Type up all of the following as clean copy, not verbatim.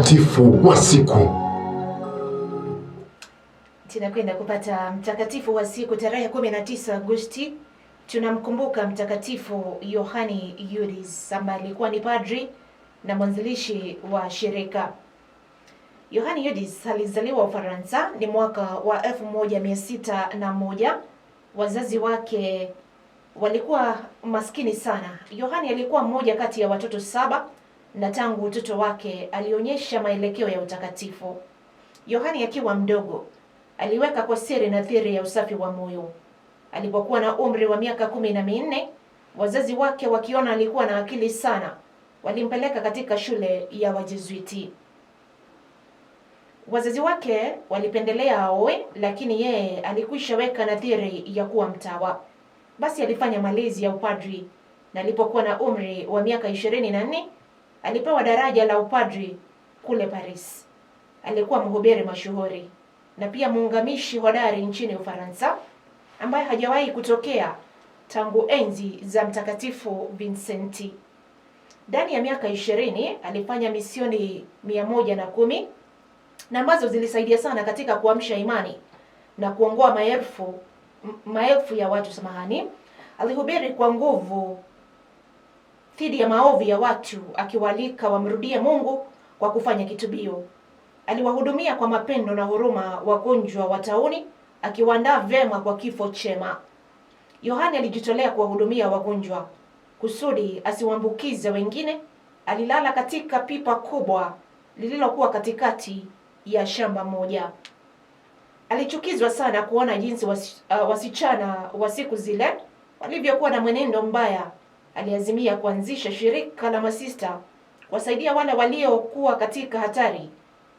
mtakatifu wa siku. Tunakwenda kupata mtakatifu wa siku tarehe 19 Agosti. Tunamkumbuka mtakatifu Yohani Yudice ambaye alikuwa ni padri na mwanzilishi wa shirika. Yohani Yudice alizaliwa Ufaransa ni mwaka wa 1601. Wazazi wake walikuwa maskini sana. Yohani alikuwa mmoja kati ya watoto 7 na tangu utoto wake alionyesha maelekeo ya utakatifu. Yohani akiwa mdogo aliweka kwa siri nadhiri ya usafi wa moyo. Alipokuwa na umri wa miaka 14, wazazi wake wakiona alikuwa na akili sana, walimpeleka katika shule ya Wajesuiti. Wazazi wake walipendelea aoe, lakini yeye alikwisha weka nadhiri ya kuwa mtawa. Basi alifanya malezi ya upadri na alipokuwa na umri wa miaka 24 alipewa daraja la upadri kule Paris. Alikuwa mhubiri mashuhuri na pia muungamishi hodari nchini Ufaransa ambaye hajawahi kutokea tangu enzi za Mtakatifu Vincenti. Ndani ya miaka 20 alifanya misioni 110 na ambazo zilisaidia sana katika kuamsha imani na kuongoa maelfu ya watu samahani. Alihubiri kwa nguvu dhidi ya maovu ya watu, akiwaalika wamrudie Mungu kwa kufanya kitubio. Aliwahudumia kwa mapendo na huruma wagonjwa wa tauni, akiwaandaa vyema kwa kifo chema. Yohani alijitolea kuwahudumia wagonjwa kusudi asiwaambukize wengine. Alilala katika pipa kubwa lililokuwa katikati ya shamba moja. Alichukizwa sana kuona jinsi wasichana wa siku zile walivyokuwa na mwenendo mbaya. Aliazimia kuanzisha shirika la masista kuwasaidia wale waliokuwa katika hatari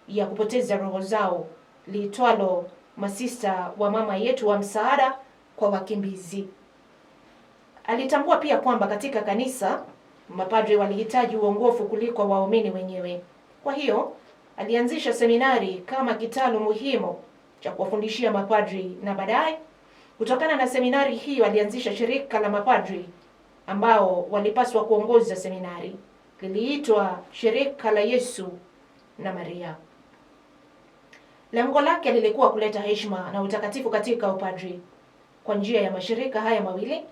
ya kupoteza roho zao, liitwalo Masista wa Mama Yetu wa Msaada kwa Wakimbizi. Alitambua pia kwamba katika kanisa mapadri walihitaji uongofu kuliko waumini wenyewe. Kwa hiyo alianzisha seminari kama kitalu muhimu cha kuwafundishia mapadri, na baadaye kutokana na seminari hiyo alianzisha shirika la mapadri ambao walipaswa kuongoza seminari. Liliitwa Shirika la Yesu na Maria. Lengo lake lilikuwa kuleta heshima na utakatifu katika upadri. Kwa njia ya mashirika haya mawili,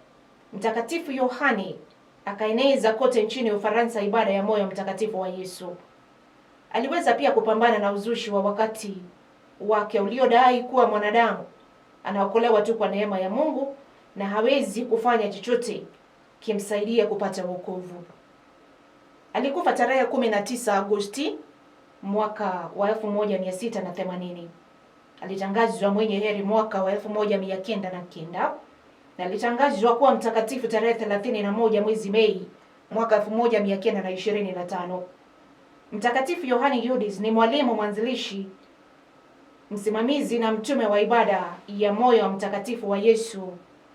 Mtakatifu Yohani akaeneza kote nchini Ufaransa ibada ya moyo mtakatifu wa Yesu. Aliweza pia kupambana na uzushi wa wakati wake uliodai kuwa mwanadamu anaokolewa tu kwa neema ya Mungu na hawezi kufanya chochote kimsaidia kupata wokovu. Alikufa tarehe 19 Agosti mwaka wa 1680. Alitangazwa mwenye heri mwaka wa 1909 na alitangazwa kuwa mtakatifu tarehe 31 mwezi Mei mwaka 1925. Mtakatifu Yohani Yudice ni mwalimu mwanzilishi, msimamizi na mtume wa ibada ya moyo mtakatifu wa Yesu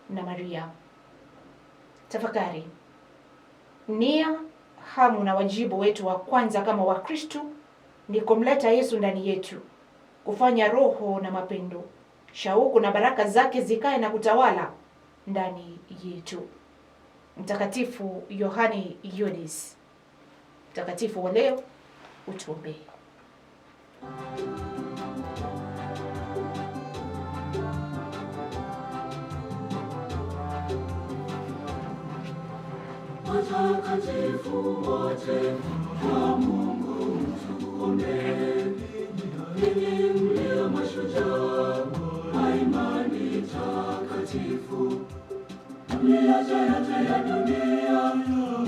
na Maria. Tafakari. Nia, hamu na wajibu wetu wa kwanza kama Wakristo ni kumleta Yesu ndani yetu, kufanya roho na mapendo, shauku na baraka zake zikae na kutawala ndani yetu. Mtakatifu Yohani Yudice, mtakatifu wa leo, utuombee. Watakatifu wote wa Mungu mtuombee. Ninyi mlio mashujaa wa imani takatifu, mliacha yote ya dunia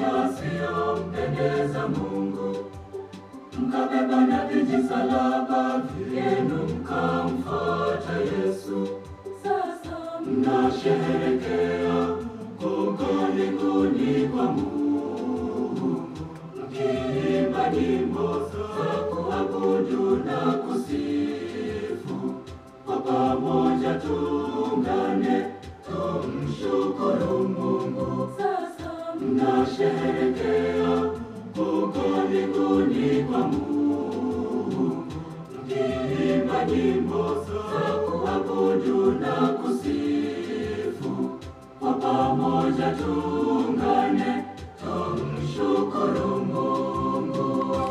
yasiyompendeza Mungu, mkabeba na vijisalaba vyenu mkamfuata Yesu. Sasa mnasherehekea kuko mbinguni kwa Mungu, mkiimba nyimbo za kuabudu na kusifu. Kwa pamoja tuungane tumshukuru Mungu. Sasa mnasherehekea kuko mbinguni kwa Mungu, mkiimba nyimbo za kuabudu na kusifu. Kwa pamoja tu